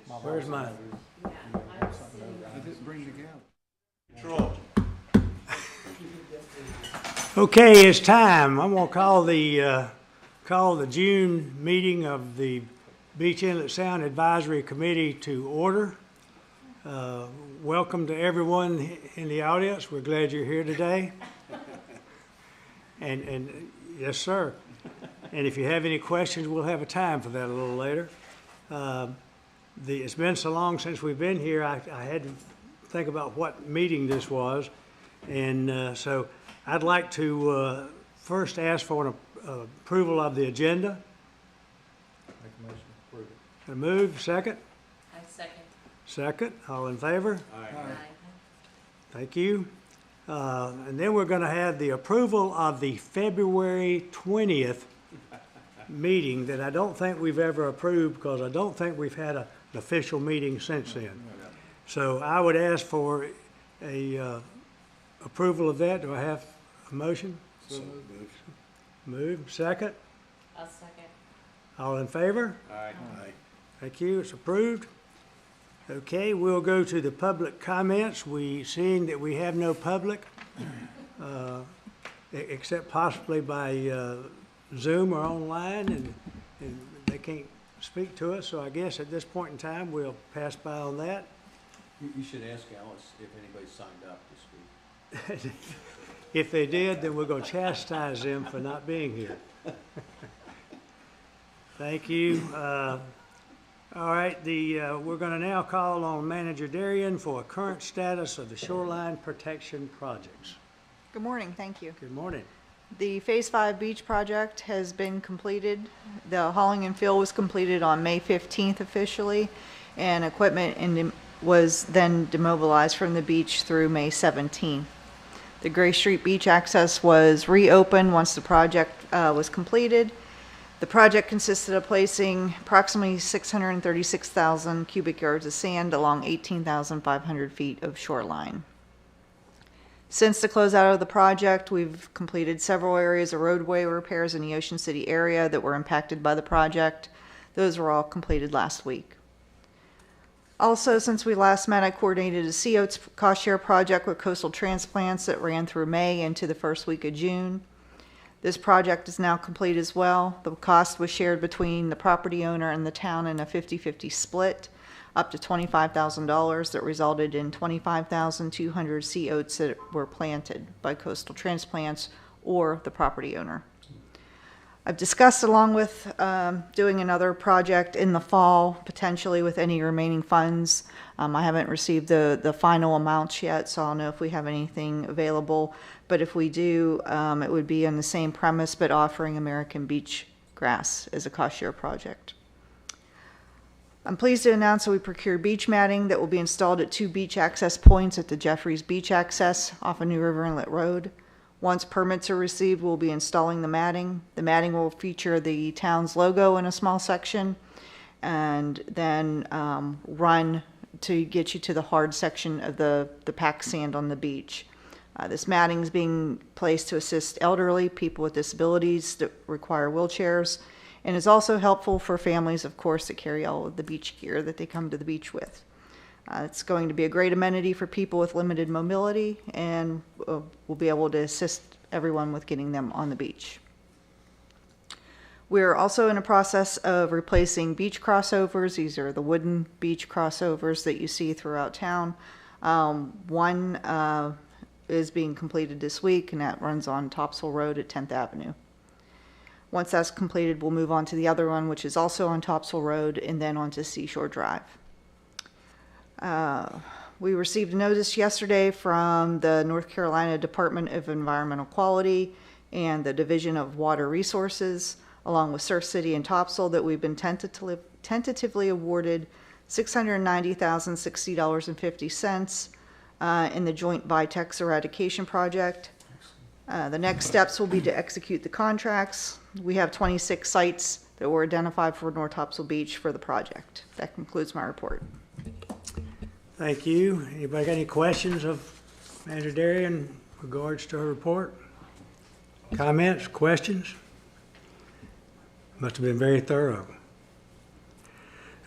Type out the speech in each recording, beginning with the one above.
Where's mine? It didn't bring together. Okay, it's time. I'm gonna call the June meeting of the Beach Inlet Sound Advisory Committee to order. Welcome to everyone in the audience. We're glad you're here today. And yes, sir. And if you have any questions, we'll have a time for that a little later. It's been so long since we've been here, I had to think about what meeting this was. And so I'd like to first ask for an approval of the agenda. Make a motion to approve it. A move, second? I second. Second, all in favor? Aye. Thank you. And then we're going to have the approval of the February 20th meeting that I don't think we've ever approved because I don't think we've had an official meeting since then. So I would ask for a approval of that. Do I have a motion? So Move. Second. I'll second. All in favor? Aye. Thank you. It's approved. Okay, we'll go to the public comments. Seeing that we have no public, except possibly by Zoom or online, and they can't speak to us. So I guess at this point in time, we'll pass by on that. You should ask Alice if anybody signed up to speak. If they did, then we're going to chastise them for not being here. Thank you. All right, we're going to now call on Manager Darian for a current status of the shoreline protection projects. Good morning, thank you. Good morning. The Phase 5 beach project has been completed. The hauling and fill was completed on May 15th officially, and equipment was then demobilized from the beach through May 17th. The Gray Street beach access was reopened once the project was completed. The project consisted of placing approximately 636,000 cubic yards of sand along 18,500 feet of shoreline. Since the closeout of the project, we've completed several areas of roadway repairs in the Ocean City area that were impacted by the project. Those were all completed last week. Also, since we last met, I coordinated a COATS cost share project with Coastal Transplants that ran through May into the first week of June. This project is now complete as well. The cost was shared between the property owner and the town in a 50-50 split, up to $25,000 that resulted in 25,200 COATS that were planted by Coastal Transplants or the property owner. I've discussed along with doing another project in the fall, potentially with any remaining funds. I haven't received the final amounts yet, so I'll know if we have anything available. But if we do, it would be on the same premise, but offering American beach grass as a cost share project. I'm pleased to announce that we procured beach matting that will be installed at 2 beach access points at the Jeffries Beach Access off of New River Inlet Road. Once permits are received, we'll be installing the matting. The matting will feature the town's logo in a small section and then run to get you to the hard section of the packed sand on the beach. This matting is being placed to assist elderly, people with disabilities that require wheelchairs, and is also helpful for families, of course, that carry all of the beach gear that they come to the beach with. It's going to be a great amenity for people with limited mobility, and we'll be able to assist everyone with getting them on the beach. We're also in a process of replacing beach crossovers. These are the wooden beach crossovers that you see throughout town. One is being completed this week, and that runs on Topsail Road at 10th Avenue. Once that's completed, we'll move on to the other one, which is also on Topsail Road, and then onto Seashore Drive. We received a notice yesterday from the North Carolina Department of Environmental Quality and the Division of Water Resources, along with Surf City and Topsail, that we've been tentatively awarded $690,060.50 in the Joint Vitex Eradication Project. The next steps will be to execute the contracts. We have 26 sites that were identified for North Topsail Beach for the project. That concludes my report. Thank you. Anybody got any questions of Manager Darian in regards to her report? Comments, questions? Must have been very thorough.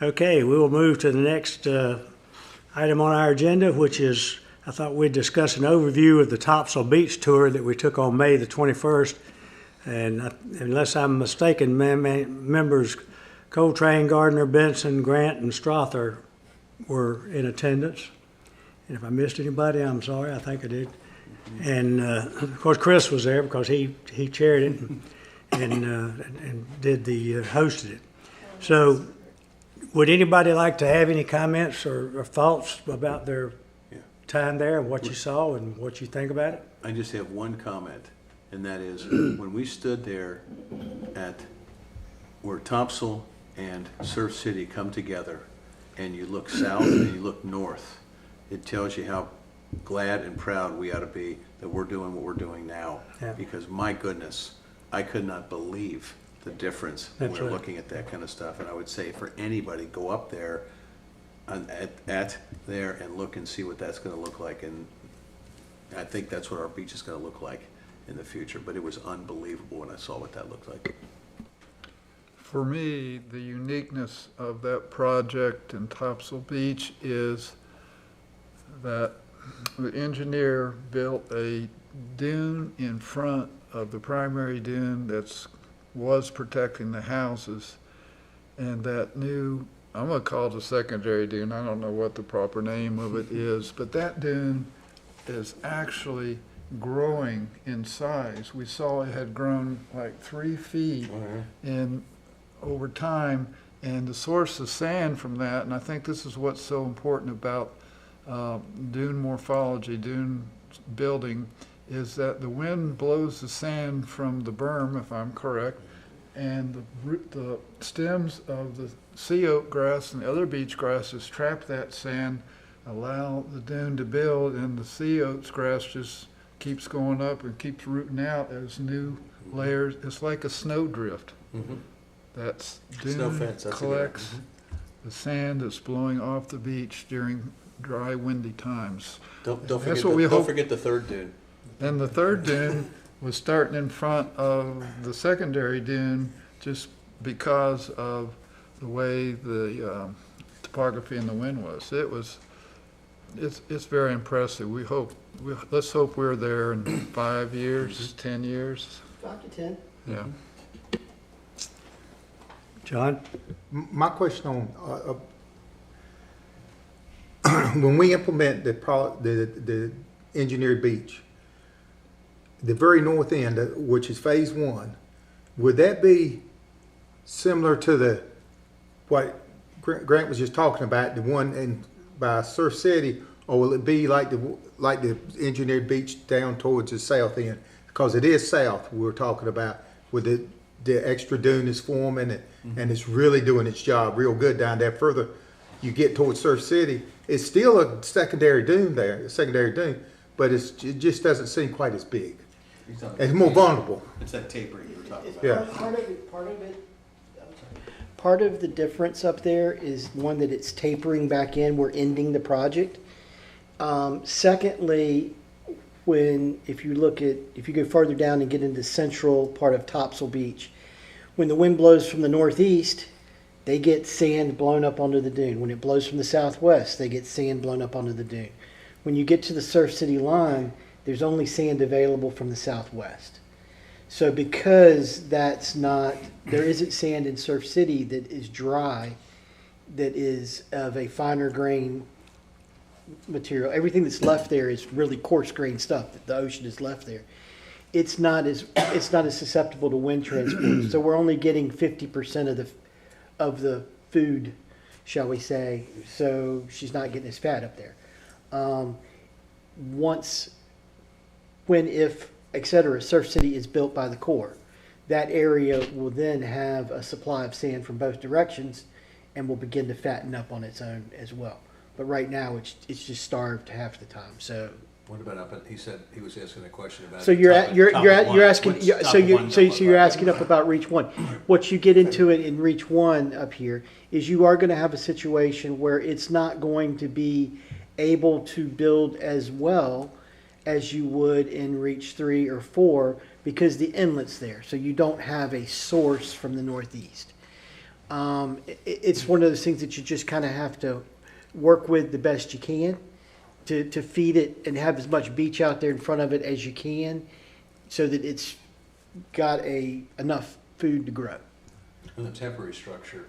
Okay, we will move to the next item on our agenda, which is, I thought we'd discuss an overview of the Topsail Beach tour that we took on May the 21st. And unless I'm mistaken, members Coltrane, Gardner, Benson, Grant, and Strother were in attendance. And if I missed anybody, I'm sorry, I think I did. And of course, Chris was there because he chaired it and did the hosted it. So would anybody like to have any comments or thoughts about their time there and what you saw and what you think about it? I just have one comment, and that is when we stood there at where Topsail and Surf City come together, and you look south and you look north, it tells you how glad and proud we ought to be that we're doing what we're doing now. Yeah. Because my goodness, I could not believe the difference when That's we're right. looking at that kind of stuff. And I would say for anybody, go up there at there and look and see what that's going to look like. And I think that's what our beach is going to look like in the future. But it was unbelievable when I saw what that looked like. For me, the uniqueness of that project in Topsail Beach is that the engineer built a dune in front of the primary dune was protecting the houses, and that new, I'm gonna call it a secondary dune, I don't know what the proper name of it is, but that dune is actually growing in size. We saw it had grown like 3 feet over time, and the source of sand from that, and I think this is what's so important about dune morphology, dune building, is that the wind blows the sand from the berm, if I'm correct, and the stems of the sea oak grass and the other beach grasses trap that sand, allow the dune to build, and the sea oak grass just keeps going up and keeps rooting out as new layers. It's like a snowdrift. Mm-hmm. That's Snow dune fence, that's collects the sand that's blowing off the beach during dry, windy times. Don't That's forget, what we don't hope. forget the third dune. And the third dune was starting in front of the secondary dune just because of the way the topography and the wind was. It's very impressive. Let's hope we're there in 5 years, 10 years. 5 to 10. Yeah. John? My question on, when we implement the engineered beach, the very north end, which is phase 1, would that be similar to what Grant was just talking about, the one by Surf City, or will it be like the engineered beach down towards the south end? Because it is south we're talking about, with the extra dune is forming and it's really doing its job real good down there. Further you get towards Surf City, it's still a secondary dune, but it just doesn't seem quite as big. It's more vulnerable. It's that tapering you were talking about. Yeah. Part of the difference up there is one that it's tapering back in. We're ending the project. Secondly, if you go further down and get into the central part of Topsail Beach, when the wind blows from the northeast, they get sand blown up onto the dune. When it blows from the southwest, they get sand blown up onto the dune. When you get to the Surf City line, there's only sand available from the southwest. So because there isn't sand in Surf City that is dry, that is of a finer grain material. Everything that's left there is really coarse grain stuff that the ocean has left there. It's not as susceptible to wind transport. So we're only getting 50% of the food, shall we say. So she's not getting as fat up there. If, etc., Surf City is built by the Corps, that area will then have a supply of sand from both directions and will begin to fatten up on its own as well. But right now, it's just starved half the time. So What about up at, he said, he was asking a question about. So you're asking Top up about Reach 1. What you get into it in Reach 1 up here is you are going to have a situation where it's not going to be able to build as well as you would in Reach 3 or 4 because the inlet's there. So you don't have a source from the northeast. It's one of those things that you just kind of have to work with the best you can to feed it and have as much beach out there in front of it as you can so that it's got enough food to grow. And the temporary structure.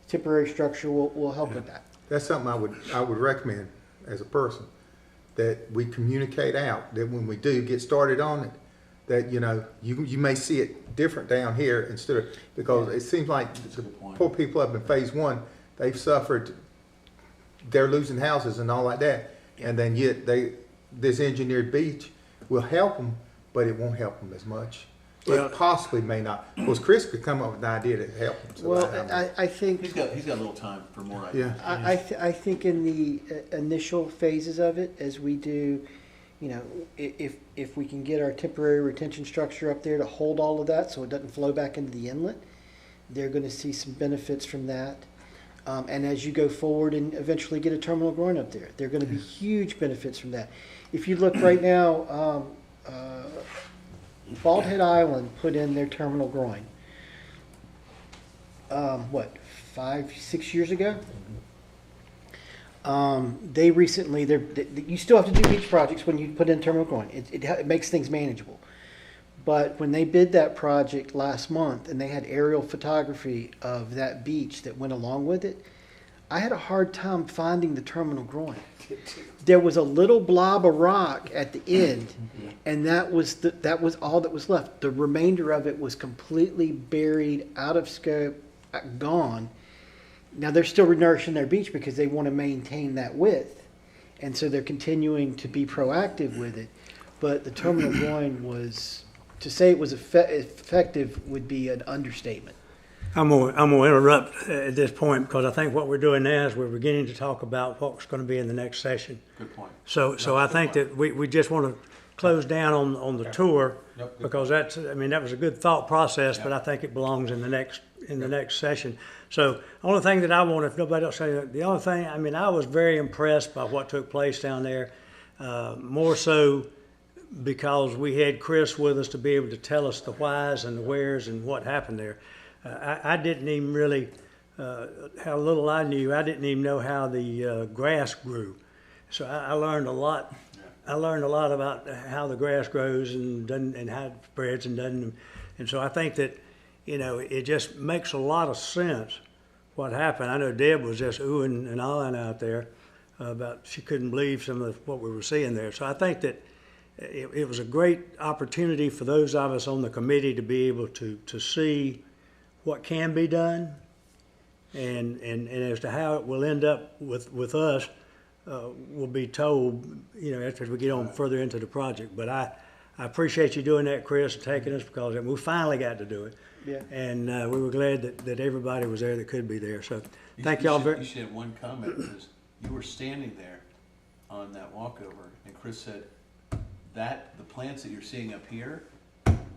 Temporary structure will help with that. That's something I would recommend as a person, that we communicate out, that when we do get started on it, that, you know, you may see it different down here instead of, because it seems like That's a good point. poor people up in phase one, they've suffered, they're losing houses and all like that. And then yet this engineered beach will help them, but it won't help them as much. Well- It possibly may not. Because Chris could come up with an idea to help them. So Well, I think. He's got a little time for more ideas. Yeah. I think in the initial phases of it, as we do, you know, if we can get our temporary retention structure up there to hold all of that so it doesn't flow back into the inlet, they're going to see some benefits from that. And as you go forward and eventually get a terminal groin up there, there are going to be huge benefits from that. If you look right now, Bald Head Island put in their terminal groin. What, 5-6 years ago? They recently, you still have to do beach projects when you put in terminal groin. It makes things manageable. But when they bid that project last month and they had aerial photography of that beach that went along with it, I had a hard time finding the terminal groin. There was a little blob of rock at the end, and that was all that was left. The remainder of it was completely buried, out of scope, gone. Now they're still nourishing their beach because they want to maintain that width, and so they're continuing to be proactive with it. But the terminal groin was, to say it was effective would be an understatement. I'm gonna interrupt at this point because I think what we're doing now is we're beginning to talk about what's going to be in the next session. Good point. So I think that we just want to close down on the tour Yep, good because that was a good thought process, but I think it belongs in the next session. So only thing that I want, if nobody else say that, the only thing, I was very impressed by what took place down there, more so because we had Chris with us to be able to tell us the whys and the wheres and what happened there. I didn't even really, how little I knew, I didn't even know how the grass grew. So I learned a lot. I learned a lot about how the grass grows and how it spreads and doesn't. And so I think that, it just makes a lot of sense what happened. I know Deb was just oohing and ahhing out there about she couldn't believe some of what we were seeing there. So I think that it was a great opportunity for those of us on the committee to be able to see what can be done, and as to how it will end up with us, will be told, as we get on further into the project. But I appreciate you doing that, Chris, and taking us, because we finally got to do it. Yeah. And we were glad that everybody was there that could be there. So thank You y'all should- very. You should have one comment, because you were standing there on that walkover, and Chris said, the plants that you're seeing up here,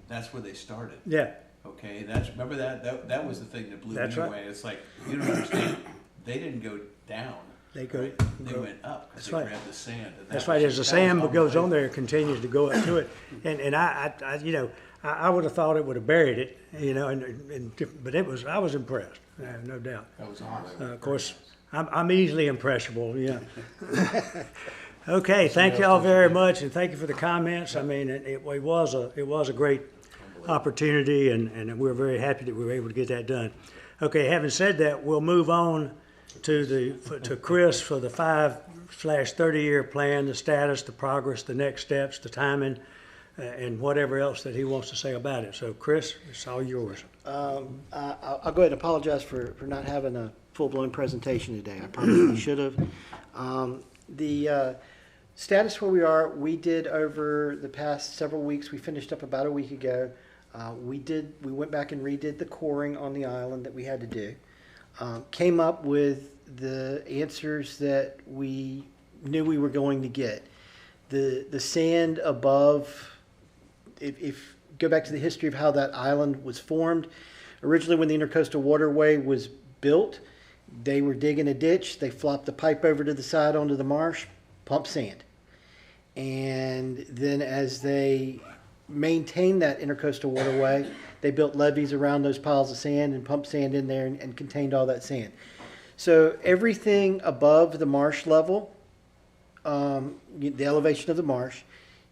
that's where they started. Yeah. Okay, remember that was the thing that blew That's me right. away. It's like, you don't understand, they didn't go down. They go- right? They go- went up because That's they right. grabbed the sand. And That's that right. was- As the that was sand goes on unbelievable. there, it continues to go up to it. And I would have thought it would have buried it, but I was impressed, no doubt. That was unbelievable. Of course, I'm easily impressionable, yeah. Okay, thank you all very much, and thank you for the comments. It was a great opportunity, and we're very happy that we were able to get that done. Okay, having said that, we'll move on to Chris for the 5/30-year plan, the status, the progress, the next steps, the timing, and whatever else that he wants to say about it. So, Chris, it's all yours. I'll go ahead and apologize for not having a full-blown presentation today. I probably should have. The status where we are, we did over the past several weeks, we finished up about a week ago. We went back and redid the coring on the island that we had to do. Came up with the answers that we knew we were going to get. The sand above, if go back to the history of how that island was formed, originally when the Intercoastal Waterway was built, they were digging a ditch, they flopped the pipe over to the side onto the marsh, pumped sand. And then as they maintain that intercoastal waterway. They built levees around those piles of sand and pumped sand in there and contained all that sand. So everything above the marsh level, the elevation of the marsh,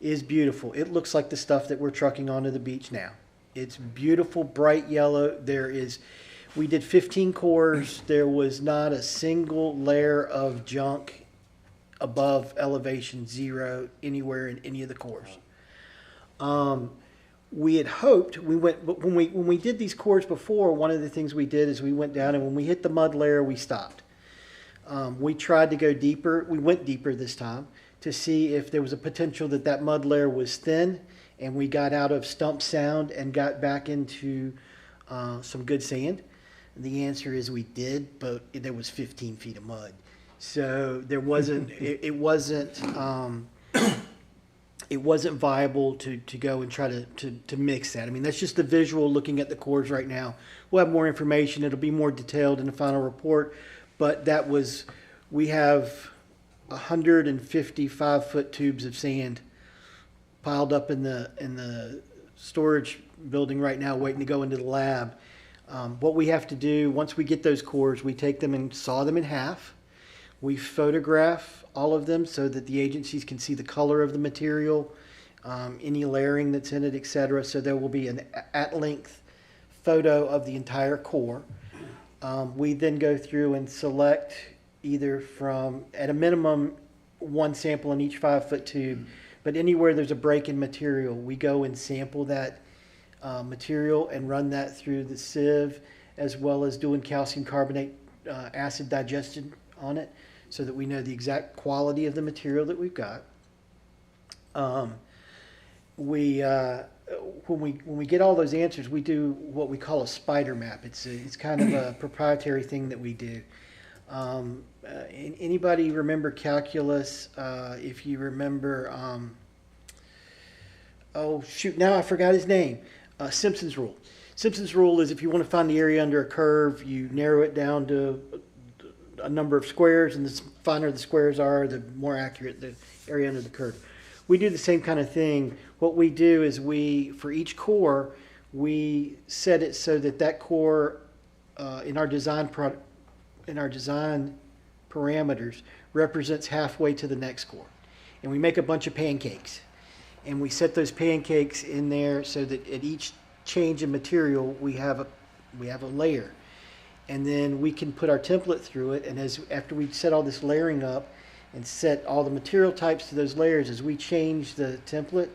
is beautiful. It looks like the stuff that we're trucking onto the beach now. It's beautiful, bright yellow. We did 15 cores. There was not a single layer of junk above elevation 0 anywhere in any of the cores. We had hoped, but when we did these cores before, one of the things we did is we went down, and when we hit the mud layer, we stopped. We tried to go deeper. We went deeper this time to see if there was a potential that mud layer was thin, and we got out of Stump Sound and got back into some good sand. The answer is we did, but there was 15 feet of mud. So there wasn't, it wasn't viable to go and try to mix that. I mean, that's just the visual looking at the cores right now. We'll have more information. It'll be more detailed in the final report, but we have 155-foot tubes of sand piled up in the storage building right now, waiting to go into the lab. What we have to do, once we get those cores, we take them and saw them in half. We photograph all of them so that the agencies can see the color of the material, any layering that's in it, etc. So there will be an at-length photo of the entire core. We then go through and select either from, at a minimum, one sample in each 5-foot tube, but anywhere there's a break in material, we go and sample that material and run that through the sieve, as well as doing calcium carbonate acid digestion on it, so that we know the exact quality of the material that we've got. When we get all those answers, we do what we call a spider map. It's kind of a proprietary thing that we do. Anybody remember calculus? If you remember, oh shoot, now I forgot his name. Simpson's rule. Simpson's rule is if you want to find the area under a curve, you narrow it down to a number of squares, and the finer the squares are, the more accurate the area under the curve. We do the same kind of thing. What we do is for each core, we set it so that core in our design parameters represents halfway to the next core. And we make a bunch of pancakes. And we set those pancakes in there so that at each change in material, we have a layer. And then we can put our template through it, and after we set all this layering up and set all the material types to those layers, as we change the template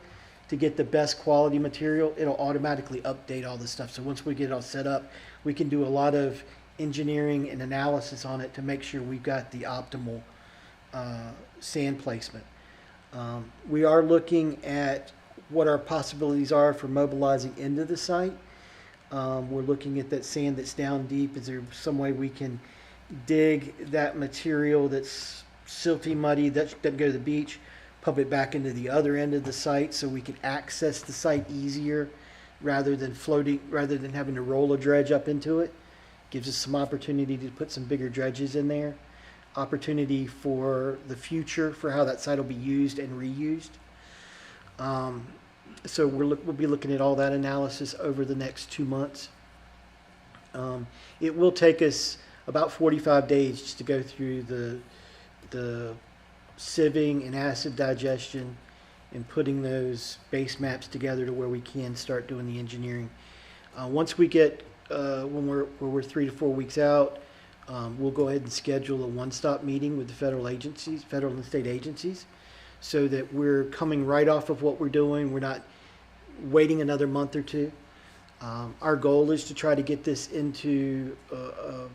to get the best quality material, it'll automatically update all this stuff. So once we get it all set up, we can do a lot of engineering and analysis on it to make sure we've got the optimal sand placement. We are looking at what our possibilities are for mobilizing into the site. We're looking at that sand that's down deep. Is there some way we can dig that material that's silty, muddy, that doesn't go to the beach, pump it back into the other end of the site so we can access the site easier rather than having to roll a dredge up into it? Gives us some opportunity to put some bigger dredges in there. Opportunity for the future for how that site will be used and reused. So we'll be looking at all that analysis over the next 2 months. It will take us about 45 days just to go through the sieving and acid digestion and putting those base maps together to where we can start doing the engineering. Once we get, when we're 3 to 4 weeks out, we'll go ahead and schedule a one-stop meeting with the federal and state agencies, so that we're coming right off of what we're doing. We're not waiting another month or two. Our goal is to try to get this into a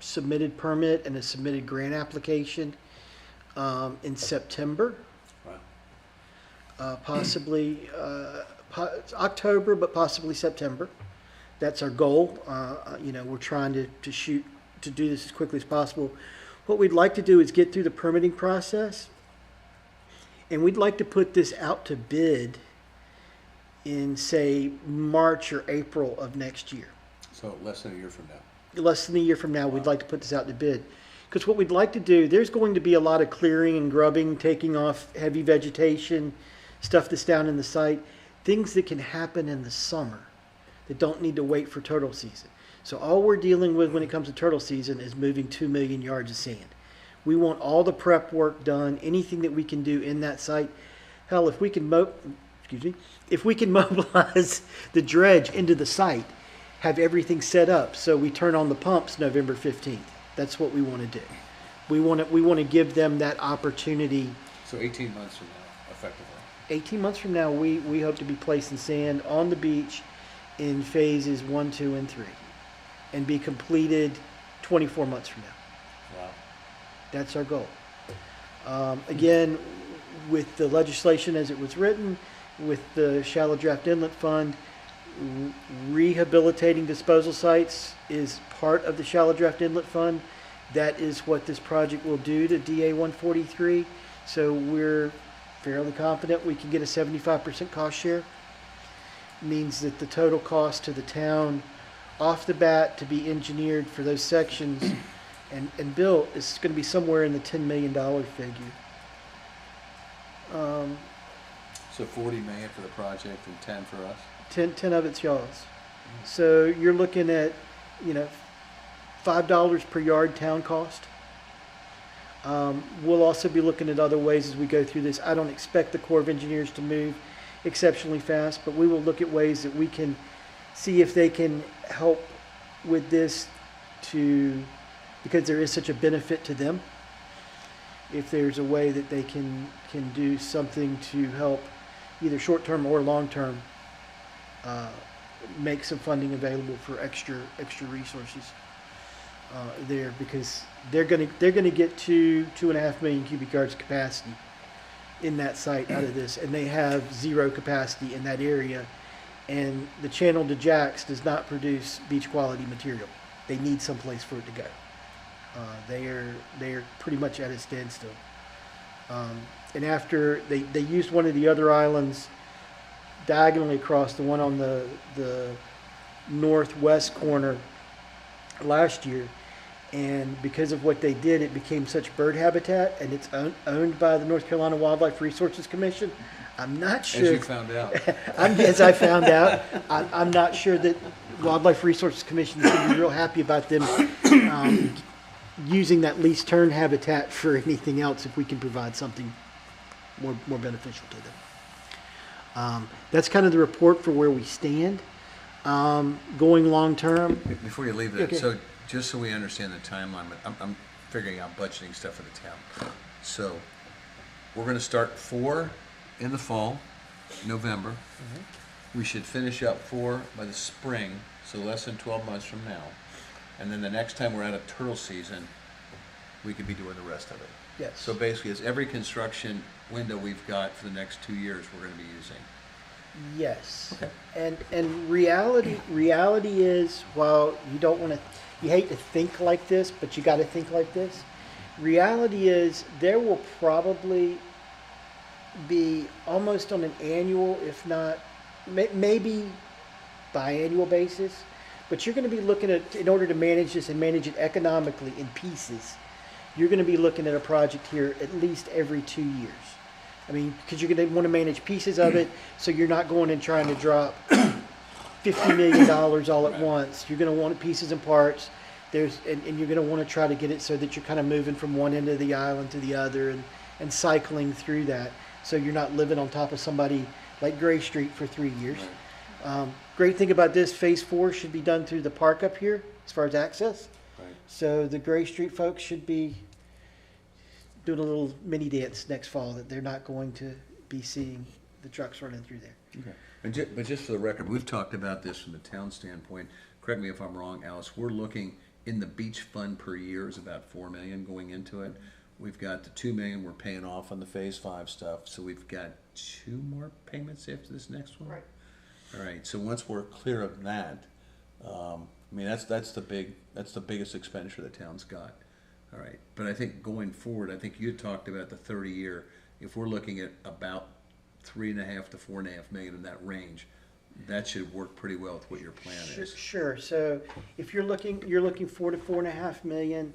submitted permit and a submitted grant application in September. Wow. Possibly October, but possibly September. That's our goal. We're trying to do this as quickly as possible. What we'd like to do is get through the permitting process, and we'd like to put this out to bid in, say, March or April of next year. So less than a year from now. Less than a year from now, we'd like to put this out to bid. Because what we'd like to do, there's going to be a lot of clearing and grubbing, taking off heavy vegetation, stuff that's down in the site. things that can happen in the summer that don't need to wait for turtle season. So all we're dealing with when it comes to turtle season is moving 2 million yards of sand. We want all the prep work done, anything that we can do in that site. Hell, if we can if we can mobilize the dredge into the site, have everything set up so we turn on the pumps November 15th. That's what we want to do. We want to give them that opportunity. So 18 months from now, effectively. 18 months from now, we hope to be placing sand on the beach in phases 1, 2, and 3 and be completed 24 months from now. Wow. That's our goal. Again, with the legislation as it was written, with the shallow draft inlet fund, rehabilitating disposal sites is part of the shallow draft inlet fund. That is what this project will do to DA 143. So we're fairly confident we can get a 75% cost share. Means that the total cost to the town off the bat to be engineered for those sections and built is going to be somewhere in the $10 million figure. So 40 million for the project and 10 for us? 10 of it's y'all's. So you're looking at, $5 per yard town cost. We'll also be looking at other ways as we go through this. I don't expect the Corps of Engineers to move exceptionally fast, but we will look at ways that we can see if they can help with this because there is such a benefit to them. If there's a way that they can do something to help either short-term or long-term make some funding available for extra resources there, because they're gonna get 2.5 million cubic yards of capacity in that site out of this, and they have zero capacity in that area. And the channel to Jacks does not produce beach quality material. They need someplace for it to go. They are pretty much at a standstill. And after they used one of the other islands diagonally across, the one on the northwest corner last year, and because of what they did, it became such bird habitat, and it's owned by the North Carolina Wildlife Resources Commission. I'm not sure. As you found out. As I found out, I'm not sure that Wildlife Resources Commission is going to be real happy about them using that least turn habitat for anything else if we can provide something more beneficial to them. That's kind of the report for where we stand. Going long term. Before you leave that, Okay. so just so we understand the timeline, but I'm figuring out budgeting stuff for the town. So we're going to start 4 in the fall, November. We should finish up 4 by the spring, so less than 12 months from now. And then the next time we're out of turtle season, we could be doing the rest of it. Yes. So basically, it's every construction window we've got for the next 2 years we're going to be using. Yes. Okay. And reality is, while you hate to think like this, but you got to think like this. Reality is there will probably be almost on an annual, if not maybe biannual basis, but you're going to be looking at, in order to manage this and manage it economically in pieces, you're going to be looking at a project here at least every 2 years. I mean, because you're going to want to manage pieces of it, so you're not going and trying to drop $50 million all at once. You're going to want pieces and parts. And you're going to want to try to get it so that you're kind of moving from one end of the island to the other and cycling through that, so you're not living on top of somebody like Gray Street for 3 years. Great thing about this, phase 4 should be done through the park up here as far as access. Right. So the Gray Street folks should be doing a little mini dance next fall, that they're not going to be seeing the trucks running through there. Okay. But just for the record, we've talked about this from the town standpoint. Correct me if I'm wrong, Alice. We're looking in the beach fund per year is about $4 million going into it. We've got the $2 million we're paying off on the phase 5 stuff. So we've got 2 more payments after this next one. Right. All right. So once we're clear of that, I mean that's the biggest expenditure the town's got. All right. But I think going forward, I think you talked about the 30-year. If we're looking at about 3.5 to 4.5 million in that range, that should work pretty well with what your plan is. Sure. So if you're looking 4 to 4.5 million.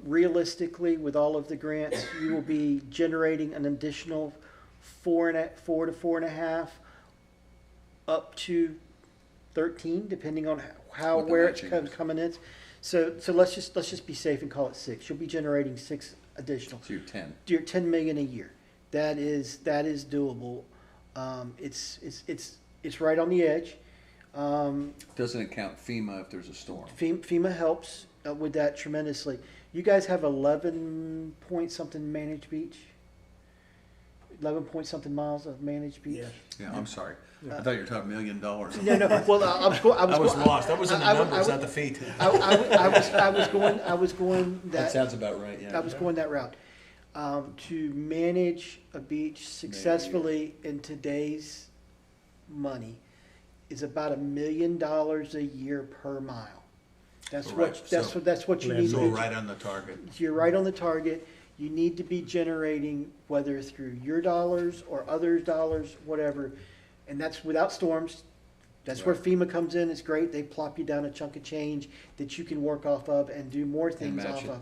Realistically, with all of the grants, you will be generating an additional 4 to 4.5 up to 13, depending on how What the where it's matching is. coming in. So let's just be safe and call it 6. You'll be generating 6 additional. So you're 10. You're 10 million a year. That is doable. It's right on the edge. Doesn't it count FEMA if there's a storm? FEMA helps with that tremendously. You guys have 11 point something managed beach. 11 point something miles of managed beach. Yes. Yeah, I'm sorry. I thought you were talking $1 million. No. Well, I was lost. That was in the numbers, not the feet. I was going That that. sounds about right, yeah. I was going that route. To manage a beach successfully in today's money is about $1 million a year per mile. That's Right, that's what you need So to we're right on the target. You're right on the target. You need to be generating, whether through your dollars or others' dollars, whatever, and that's without storms. That's where FEMA comes in. It's great. They plop you down a chunk of change that you can work off of and do more things match off it. of,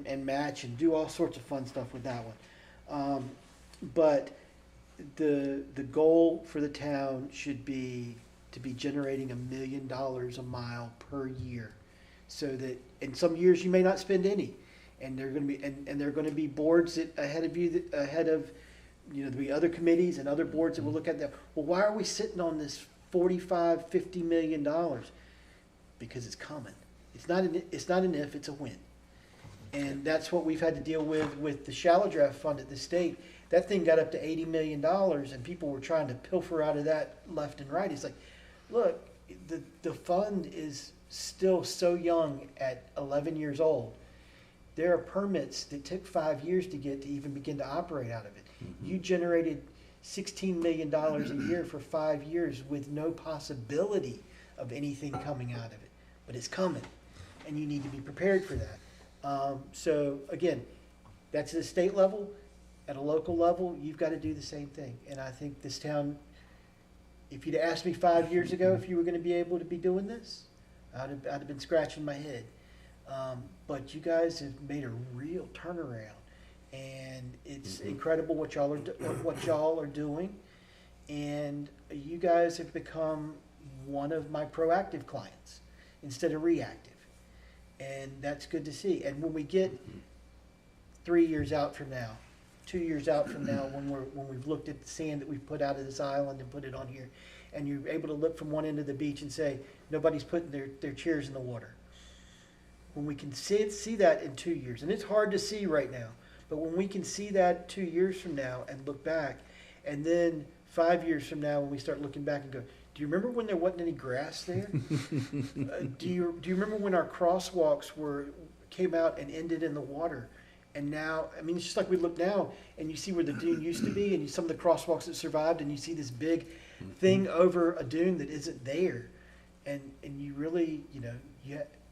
and match and do all sorts of fun stuff with that one. But the goal for the town should be to be generating $1 million a mile per year, so that in some years you may not spend any. And they're going to be, and there are going to be boards that ahead of you, there'll be other committees and other boards that will look at that. Well, why are we sitting on this $45-50 million? Because it's coming. It's not an if, it's a when. And that's what we've had to deal with the shallow draft fund at the state. That thing got up to $80 million, and people were trying to pilfer out of that left and right. It's like, look, the fund is still so young at 11 years old. There are permits that took 5 years to get to even begin to operate out of it. You generated $16 million a year for 5 years with no possibility of anything coming out of it. But it's coming, and you need to be prepared for that. So again, that's at a state level. At a local level, you've got to do the same thing. And I think this town, if you'd asked me 5 years ago if you were going to be able to be doing this, I'd have been scratching my head. But you guys have made a real turnaround, and it's incredible what y'all are doing. And you guys have become one of my proactive clients instead of reactive, and that's good to see. And when we get 3 years out from now, 2 years out from now, when we've looked at the sand that we've put out of this island and put it on here, and you're able to look from one end of the beach and say nobody's putting their chairs in the water. When we can see that in 2 years, and it's hard to see right now, but when we can see that 2 years from now and look back, and then 5 years from now when we start looking back and go, do you remember when there wasn't any grass there? Do you remember when our crosswalks came out and ended in the water? And now, I mean, it's just like we look now and you see where the dune used to be, and some of the crosswalks that survived, and you see this big thing over a dune that isn't there. And you really,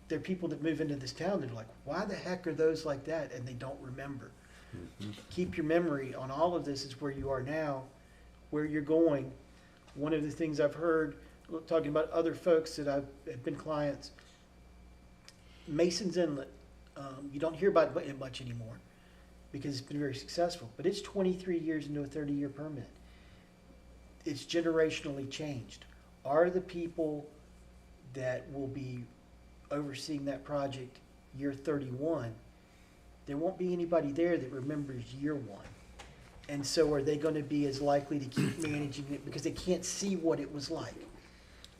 there are people that move into this town that are like, why the heck are those like that? And they don't remember. Keep your memory on all of this is where you are now, where you're going. One of the things I've heard, talking about other folks that have been clients, Mason's Inlet, you don't hear about it much anymore because it's been very successful, but it's 23 years into a 30-year permit. It's generationally changed. Are the people that will be overseeing that project year 31, there won't be anybody there that remembers year 1. And so are they going to be as likely to keep managing it because they can't see what it was like?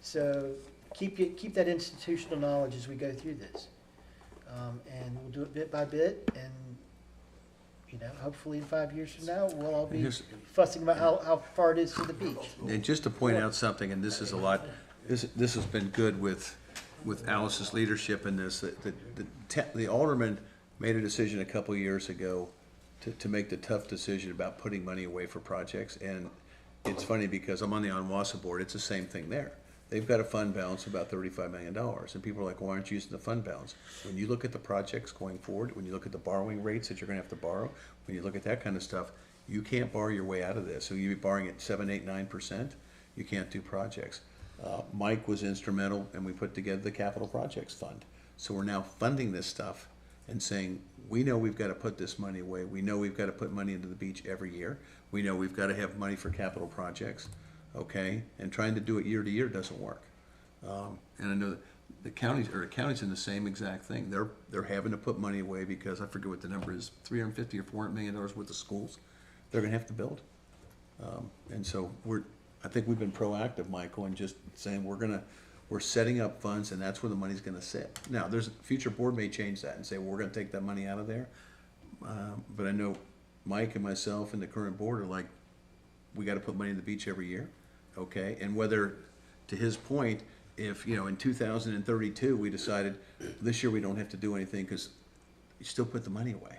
So keep that institutional knowledge as we go through this. And we'll do it bit by bit, and hopefully in 5 years from now, we'll all be fussing about how far it is to the beach. And just to point out something, and this is a lot, this has been good with Alice's leadership in this, the alderman made a decision a couple years ago to make the tough decision about putting money away for projects. And it's funny because I'm on the Onwassa board, it's the same thing there. They've got a fund balance of about $35 million, and people are like, why aren't you using the fund balance? When you look at the projects going forward, when you look at the borrowing rates that you're gonna have to borrow, when you look at that kind of stuff, you can't borrow your way out of this. So you'd be borrowing at 7, 8, 9%, you can't do projects. Mike was instrumental, and we put together the capital projects fund. So we're now funding this stuff and saying, we know we've got to put this money away. We know we've got to put money into the beach every year. We know we've got to have money for capital projects. okay? And trying to do it year to year doesn't work. And I know that the county's in the same exact thing. They're having to put money away because I forget what the number is, $350 or $400 million worth of schools they're gonna have to build. And so I think we've been proactive, Michael, in just saying we're setting up funds and that's where the money's gonna sit. Now, a future board may change that and say, well, we're gonna take that money out of there. But I know Mike and myself and the current board are like, we gotta put money in the beach every year, okay? And whether, to his point, if, in 2032, we decided this year we don't have to do anything because you still put the money away.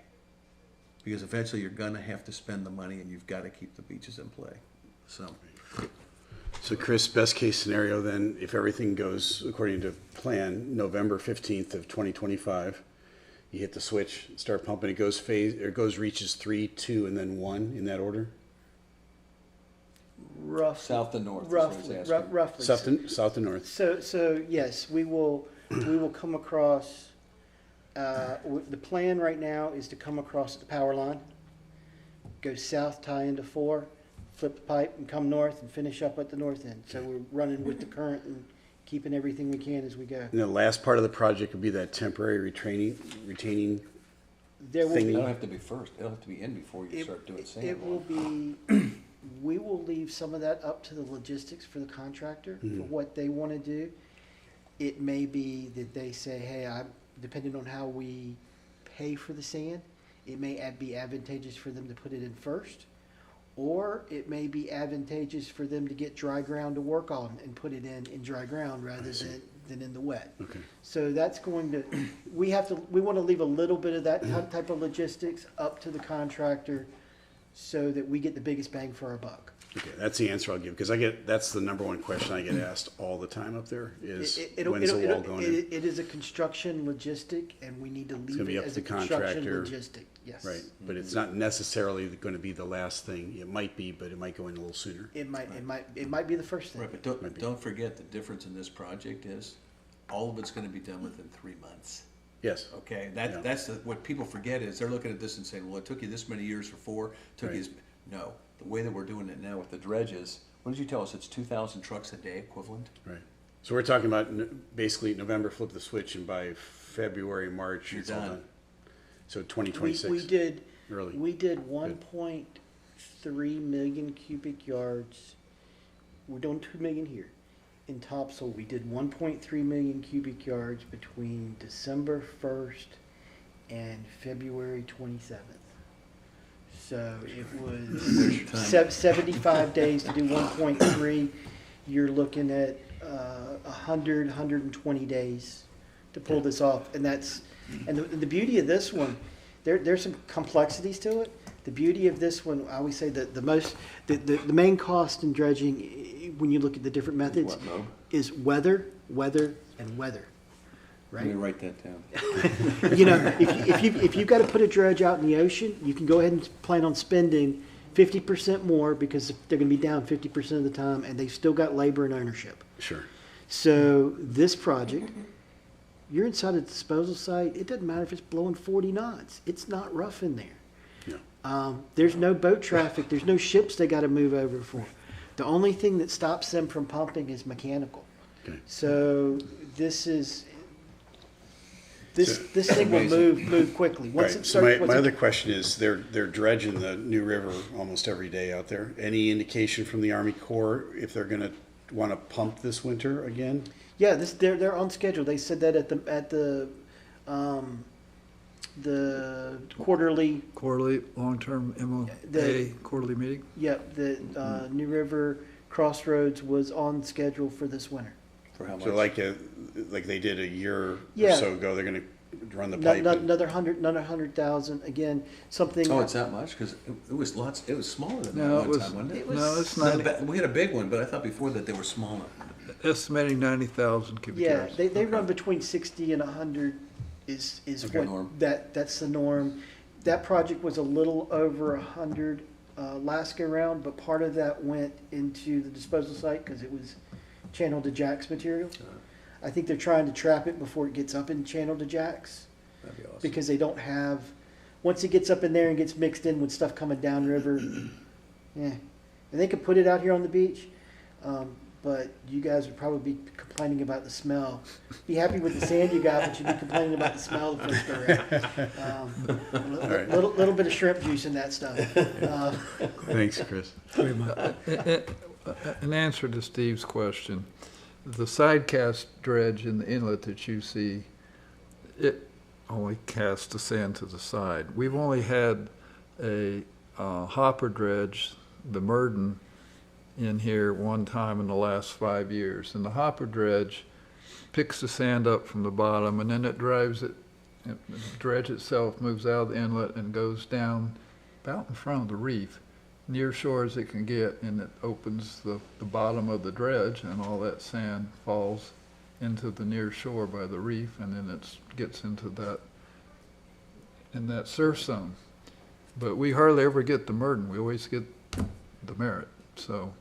Because eventually you're gonna have to spend the money and you've gotta keep the beaches in play, so. So Chris, best case scenario then, if everything goes according to plan, November 15th of 2025, you hit the switch, start pumping, reaches 3, 2, and then 1 in that order? Roughly. South to north is what he's Roughly, asking. roughly. South to north. So yes, we will come across, the plan right now is to come across the power line, go south, tie into 4, flip the pipe and come north and finish up at the north end. So we're running with the current and keeping everything we can as we go. And the last part of the project would be that temporary retaining There will Thingy. It'll be, have to be first, it'll have to be in before you start doing sand. it will be, we will leave some of that up to the logistics for the contractor, for what they want to do. It may be that they say, hey, depending on how we pay for the sand, it may be advantageous for them to put it in first. Or it may be advantageous for them to get dry ground to work on and put it in dry ground rather than in the wet. Okay. So that's going to, we want to leave a little bit of that type of logistics up to the contractor so that we get the biggest bang for our buck. Okay, that's the answer I'll give, because that's the number one question I get asked all the time up there is, when's the wall going in? It is a construction logistic, and we need to gonna leave be it up as to a the construction contractor. logistic, yes. Right, but it's not necessarily gonna be the last thing. It might be, but it might go in a little sooner. It might be the first thing. Right, but don't forget, the difference in this project is, all of it's gonna be done within 3 months. Yes, Okay, Yeah. that's what people forget is they're looking at this and saying, well, it took you this many years for 4, took you, Right. no. The way that we're doing it now with the dredges, what did you tell us, it's 2,000 trucks a day equivalent? right. So we're talking about basically November, flip the switch, and by February, March, You're it's all done. done. So 2026. We did Early. 1.3 million cubic yards. We're doing 2 million here. In Topsail, we did 1.3 million cubic yards between December 1st and February 27th. So it was 75 days to do 1.3. You're looking at 120 days to pull this off. And the beauty of this one, there's some complexities to it. The beauty of this one, I always say that the main cost in dredging, when you look at the different methods, What, Mo? is weather, and weather. Let me Right? write that down. If you've got to put a dredge out in the ocean, you can go ahead and plan on spending 50% more because they're going to be down 50% of the time, and they've still got labor and ownership. Sure. So this project, you're inside a disposal site. It doesn't matter if it's blowing 40 knots. It's not rough in there. Yeah. There's no boat traffic. There's no ships they got to move over for. The only thing that stops them from pumping is mechanical. Okay. So this thing will amazing. move quickly. Once Right, it so starts, my other question is, they're dredging the New River almost every day out there. Any indication from the Army Corps if they're gonna wanna pump this winter again? yeah, they're on schedule. They said that at the quarterly, Quarterly, long-term MOA, The- quarterly meeting? New River Crossroads was on schedule for this winter. For how much? So like they did a year or Yeah. so ago, they're gonna run the Not, pipe? not and- another 100,000 again. Something. Oh, it's that much? Because it was smaller than that No, it one was, time, wasn't it? no, it's No, 90, we had a big one, but I thought before that they were smaller. estimating 90,000 cubic Yeah, yards. they run between 60 and 100 is Okay. what, Norm. that's the norm. That project was a little over 100 last go round, but part of that went into the disposal site because it was channel to jacks material. I think they're trying to trap it before it gets up in channel to jacks That'd be awesome. because they don't have, once it gets up in there and gets mixed in with stuff coming downriver, yeah. And they could put it out here on the beach, But you guys would probably be complaining about the smell. Be happy with the sand you got, but you'd be complaining about the smell the first go around. right. Little bit of shrimp juice in that stuff. Thanks, Chris. In answer to Steve's question, the side cast dredge in the inlet that you see, it only casts the sand to the side. We've only had a hopper dredge, the Murden, in here one time in the last 5 years. And the hopper dredge picks the sand up from the bottom, and then it drives it, the dredge itself moves out of the inlet and goes down about in front of the reef, near shore as it can get, and it opens the bottom of the dredge, and all that sand falls into the near shore by the reef, and then it gets into that surf zone. But we hardly ever get the Murden. We always get the Merritt. So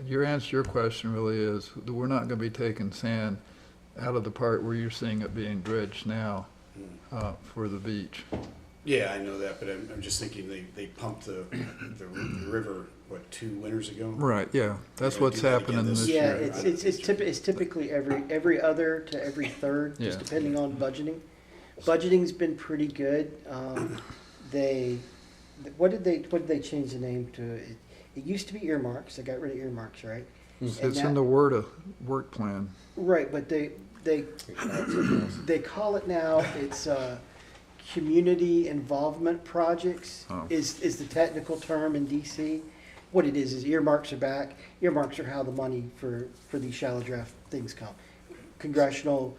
your answer to your question really is that we're not going to be taking sand out of the part where you're seeing it being dredged now for the beach. Yeah, I know that, but I'm just thinking they pumped the river, what, 2 winters ago? Right, yeah. That's They're gonna what's do that again happening this this Yeah, year. it's typically every other to every third, just Yeah. depending on budgeting. Budgeting's been pretty good. What did they change the name to? It used to be earmarks. They got rid of earmarks, right? It's And in the work plan. Right, but they call it now, it's community involvement projects Oh. is the technical term in DC. What it is earmarks are back. Earmarks are how the money for these shallow draft things come. Congressional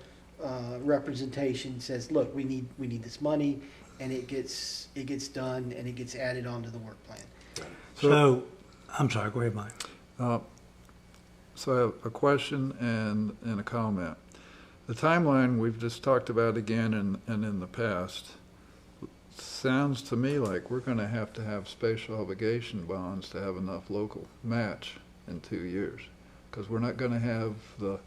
representation says, look, we need this money, and it gets done, and it gets added onto the work plan. So, I'm sorry, go ahead, Mike. So I have a question and a comment. The timeline we've just talked about again and in the past sounds to me like we're going to have spatial obligation bonds to have enough local match in 2 years, because we're not going to have the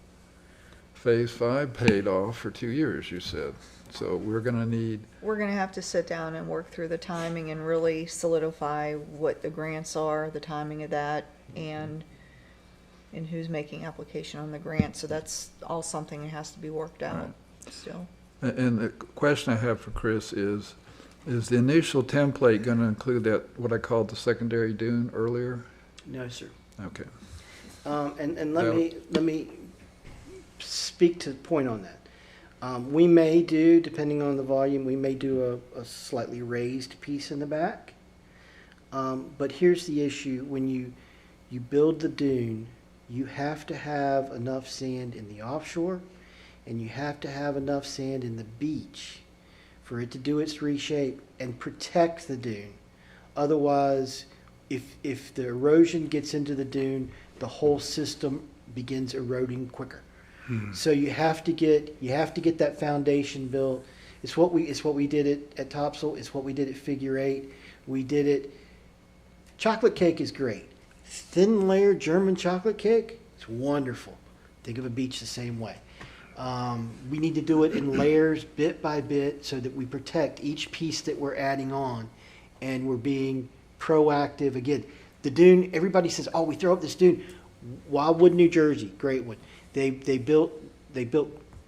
Phase 5 paid off for 2 years, you said. So we're going to have to sit down and work through the timing and really solidify what the grants are, the timing of that, and who's making application on the grant. So that's all something that has to be worked out still. And the question I have for Chris is the initial template going to include that, what I called the secondary dune earlier? No, sir. Okay. And let me speak to the point on that. We may do, depending on the volume, we may do a slightly raised piece in the back. But here's the issue: when you build the dune, you have to have enough sand in the offshore, and you have to have enough sand in the beach for it to do its reshape and protect the dune. Otherwise, if the erosion gets into the dune, the whole system begins eroding quicker. So you have to get that foundation built. It's what we did at Topsail. It's what we did at Figure 8. We did it. Chocolate cake is great. Thin layer German chocolate cake, it's wonderful. Think of a beach the same way. We need to do it in layers, bit by bit, so that we protect each piece that we're adding on, and we're being proactive. Again, the dune, everybody says, oh, we throw up this dune. Wildwood, New Jersey, great one. They built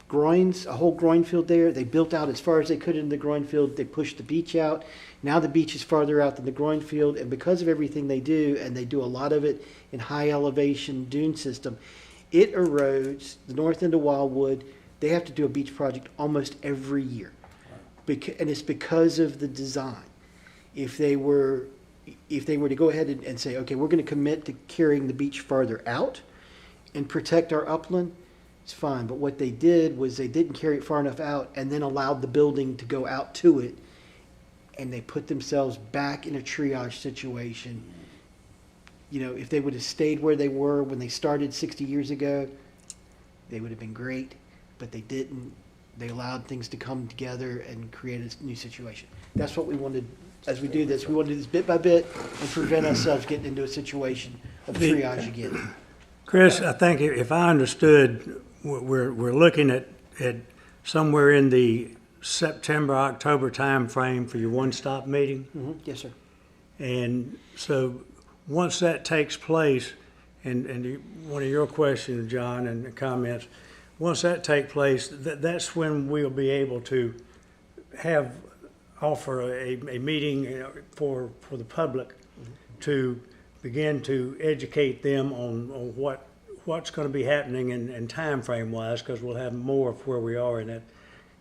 groins, a whole groin field there. They built out as far as they could in the groin field. They pushed the beach out. Now the beach is farther out than the groin field, and because of everything they do, and they do a lot of it in high elevation dune system, it erodes the north end of Wildwood. They have to do a beach project almost every year, and it's because of the design. If they were to go ahead and say, okay, we're going to commit to carrying the beach farther out and protect our upland, it's fine. But what they did was they didn't carry it far enough out and then allowed the building to go out to it, and they put themselves back in a triage situation. You know, if they would have stayed where they were when they started 60 years ago, they would have been great, but they didn't. They allowed things to come together and create a new situation. That's what we wanted as we do this. We want to do this bit by bit and prevent ourselves getting into a situation of triage again. Chris, I think if I understood, we're looking at somewhere in the September, October timeframe for your one-stop meeting. Mm-hmm. Yes, sir. And so once that takes place one of your questions, John, and the comments, once that take place, that's when we'll be able to offer a meeting for the public to begin to educate them on what's going to be happening and time frame wise, because we'll have more of where we are in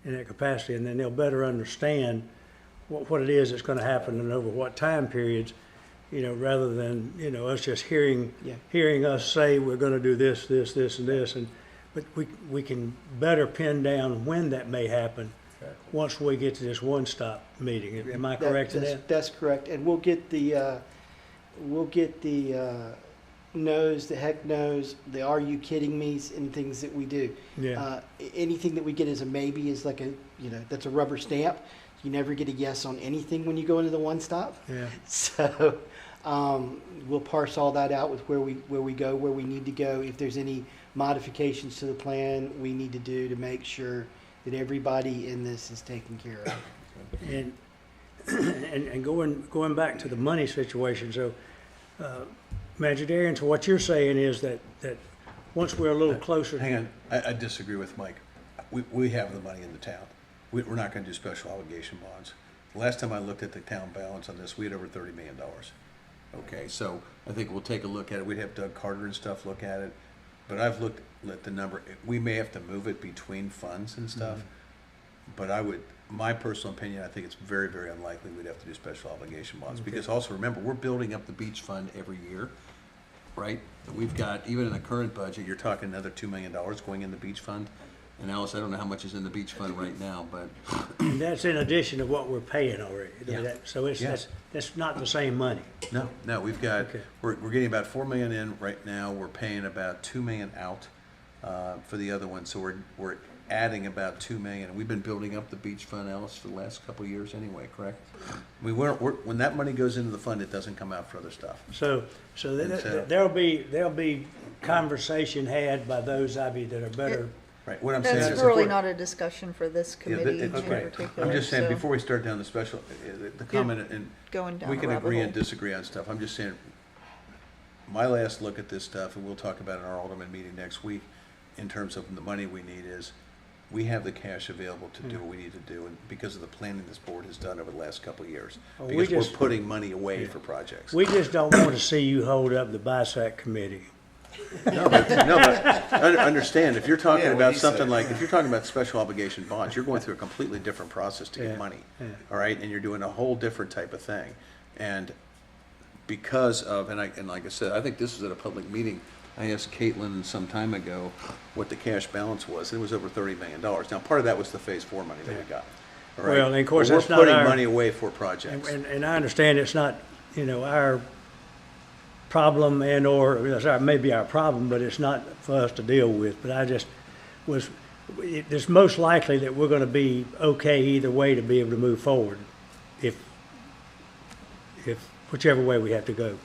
that capacity, and then they'll better understand what it is that's going to happen and over what time periods, rather than, us just hearing us say we're going to do this, and this, but we can better pin down when that may happen once we get to this one-stop meeting. Am I correct in that? That's correct, and we'll get the no's, the heck no's, the are you kidding me's, and things that we do. Yeah. Anything that we get as a maybe is like that's a rubber stamp. You never get a yes on anything when you go into the one stop. Yeah. So we'll parse all that out with where we go, where we need to go. If there's any modifications to the plan we need to do to make sure that everybody in this is taken care of. And going back to the money situation, so, Manager Darian, so what you're saying is that once we're a little closer. Hang on, I disagree with Mike. We have the money in the town. We're not gonna do special obligation bonds. The last time I looked at the town balance on this, we had over $30 million. Okay, so I think we'll take a look at it. We'd have Doug Carter and stuff look at it. But I've looked at the number. We may have to move it between funds and stuff. But my personal opinion, I think it's very, very unlikely we'd have to do special obligation bonds. Because also remember, we're building up the beach fund every year, right? We've got, even in the current budget, you're talking another $2 million going in the beach fund. And Alice, I don't know how much is in the beach fund right now, but. And that's in addition to what we're paying already. Yeah. So that's not the same money. No, we've got, Okay. we're getting about $4 million in right now. We're paying about $2 million out for the other one. So we're adding about $2 million. And we've been building up the beach fund, Alice, for the last couple of years anyway, correct? When that money goes into the fund, it doesn't come out for other stuff. So there'll be conversation had by those, Ivy, that are better. Right, what I'm saying is. That's really not a discussion for this committee in Okay. particular. I'm just saying, so- before we start down the special, the comment, and Going down we a can rabbit agree hole. and disagree on stuff. I'm just saying, my last look at this stuff, and we'll talk about it in our Alderman meeting next week, in terms of the money we need is, we have the cash available to do what we need to do, and because of the planning this board has done over the last couple of years. Well, Because we're putting money away for projects. We just don't want to see you hold up the BISAC committee. No, but understand, if you're talking about something like, if you're talking about special obligation bonds, you're going through a completely different process to Yeah, get money. yeah. All right, and you're doing a whole different type of thing. And because of, and like I said, I think this was at a public meeting, I asked Caitlin some time ago what the cash balance was, and it was over $30 million. Now, part of that was the phase 4 money that we got. All right? Well, and of course, But that's not we're putting our- money away for projects. And I understand it's not, our problem maybe our problem, but it's not for us to deal with. But I just it's most likely that we're going to be okay either way to be able to move forward, if whichever way we have to go.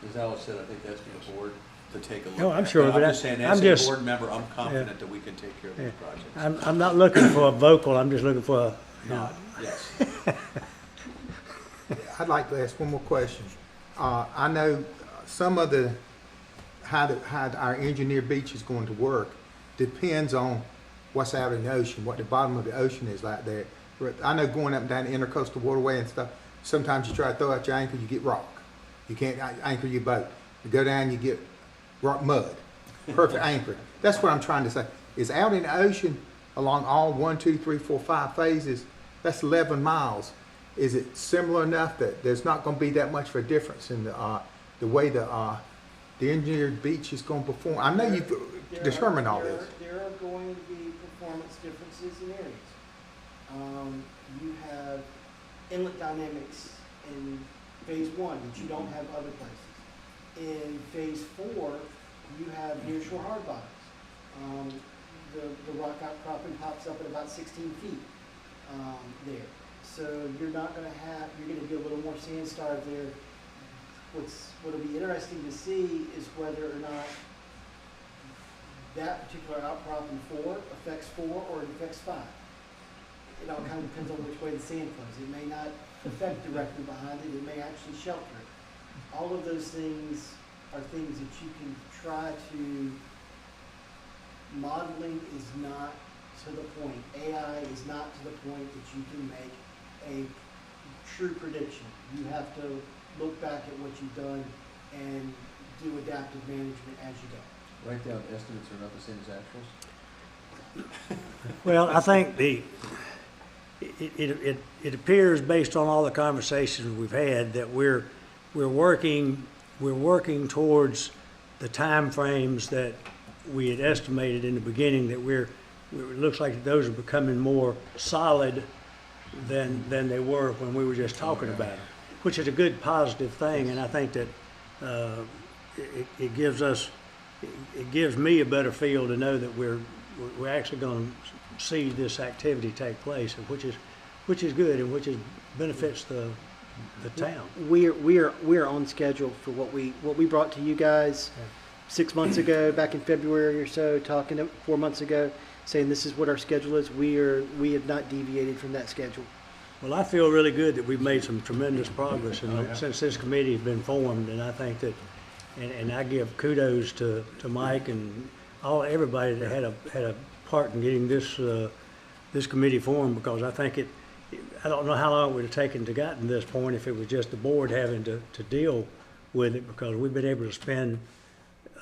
As Alice said, I think that's for the board to take a look at. No, I'm sure, And but I'm just saying, I'm as just- a board member, I'm confident that we can take care of these projects. I'm not looking for a vocal. I'm just looking for a nod. Yes. I'd like to ask one more question. I know some of how our engineered beach is going to work depends on what's out in the ocean, what the bottom of the ocean is like there. I know going up and down the intercoastal waterway and stuff, sometimes you try to throw out your anchor, you get rock. You can't anchor your boat. You go down, you get rock mud. Perfect anchor. That's what I'm trying to say. Is out in the ocean along all 1, 2, 3, 4, 5 phases, that's 11 miles. Is it similar enough that there's not going to be that much of a difference in the way the engineered beach is going to perform? I know you've determined all this. There are going to be performance differences in areas. You have inlet dynamics in phase 1 that you don't have other places. In phase 4, you have nearshore hard bottoms. The rock outcropping pops up at about 16 feet there. So you're not going to have, you're going to get a little more sand starved there. What'll be interesting to see is whether or not that particular outcrop in 4 affects 4 or it affects 5. It all kind of depends on which way the sand flows. It may not affect directly behind it. It may actually shelter it. All of those things are things that you can try to, modeling is not to the point, AI is not to the point that you can make a true prediction. You have to look back at what you've done and do adaptive management as you go. Write down estimates are not the same as actuals. Well, I think it appears based on all the conversations we've had that we're working towards the timeframes that we had estimated in the beginning, that it looks like those are becoming more solid than they were when we were just talking about them, which is a good positive thing, and I think that it gives me a better feel to know that we're actually going to see this activity take place, and which is good and which benefits the town. We are on schedule for what we brought to you guys 6 months ago, back in February or so, talking to 4 months ago, saying this is what our schedule is. We have not deviated from that schedule. Well, I feel really good that we've made some tremendous progress since this committee has been formed, and I think that, and I give kudos to Mike and everybody that had a part in getting this committee formed, because I think I don't know how long it would have taken to gotten to this point if it was just the board having to deal with it, because we've been able to spend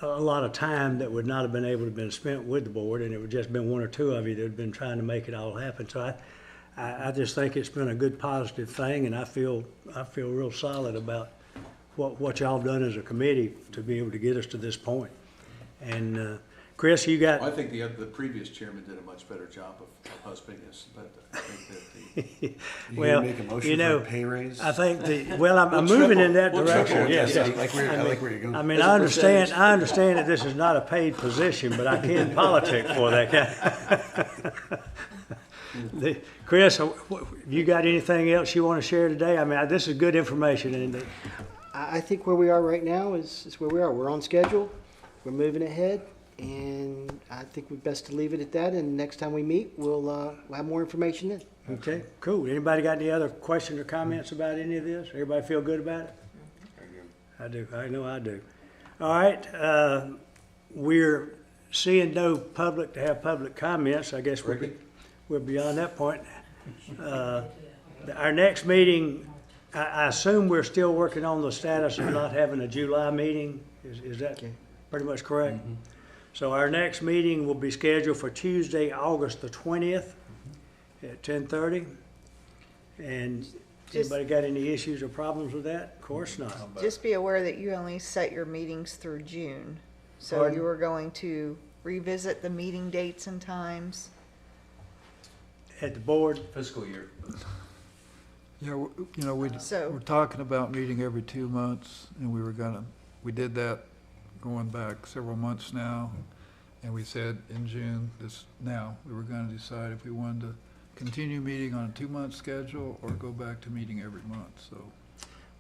a lot of time that would not have been able to have been spent with the board, and it would just been one or two of you that had been trying to make it all happen. So I just think it's been a good positive thing, and I feel real solid about what y'all have done as a committee to be able to get us to this point. And Chris, you got. I think the previous chairman did a much better job of husbanding us, but I think that Well, make a motion for a pay raise? I think I'm moving in that direction. Yes, I like where you're going. I mean, I understand that this is not a paid position, but I can politic for that guy. Chris, you got anything else you want to share today? I mean, this is good information, and I think where we are right now is where we are. We're on schedule. We're moving ahead. And I think we're best to leave it at that, and next time we meet, we'll have more information then. okay, cool. Anybody got any other questions or comments about any of this? Everybody feel good about it? I do. I know I do. All right, we're seeing no public to have public comments. I guess we're beyond that point. Our next meeting, I assume we're still working on the status of not having a July meeting. Is that pretty much correct? Mm-hmm. So our next meeting will be scheduled for Tuesday, August the 20th at 10:30. And anybody got any issues or problems with that? Of course not. Just be aware that you only set your meetings through June. So Pardon? you are going to revisit the meeting dates and times. At the board, fiscal year. Yeah, So- we're talking about meeting every 2 months, and we did that going back several months now, and we said in June, we were gonna decide if we wanted to continue meeting on a 2-month schedule or go back to meeting every month, so.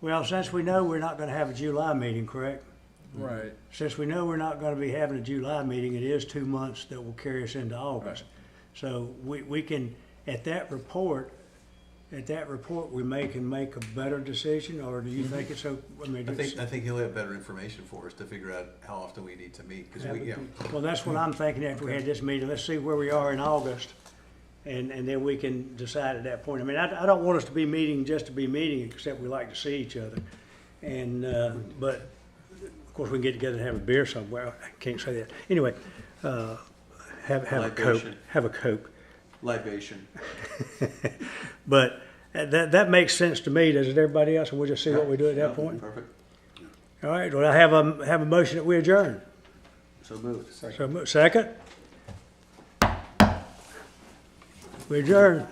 well, since we know we're not gonna have a July meeting, correct? Right. Since we know we're not gonna be having a July meeting, it is 2 months that will carry us into August. So we can, at that report, we can make a better decision, or do you think it's so? I think he'll have better information for us to figure out how often we need to meet, because Well, that's what I'm thinking after we had this meeting. Let's see where we are in August, and then we can decide at that point. I mean, I don't want us to be meeting just to be meeting, except we like to see each other. And, but, of course, we can get together and have a beer somewhere. I can't say that. Anyway, have a Coke. Have a Coke. libation. But that makes sense to me. Does it everybody else? And we'll just see what we do at that point. Perfect. All right. Well, I have a motion that we adjourn. So moved. So second. We adjourn.